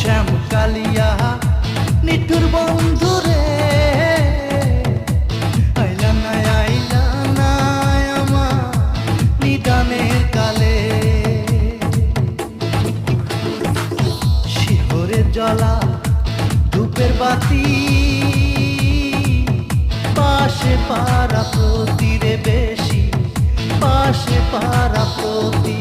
শ্যাম কালিয়া নিঠুর বন্ধু রে, আইলা না আমার নিদানের কালে। শিহরে জ্বলা ধূপের বাতি, পাশে পারা প্রতি রে বেশি, পাশে পারা প্রতি।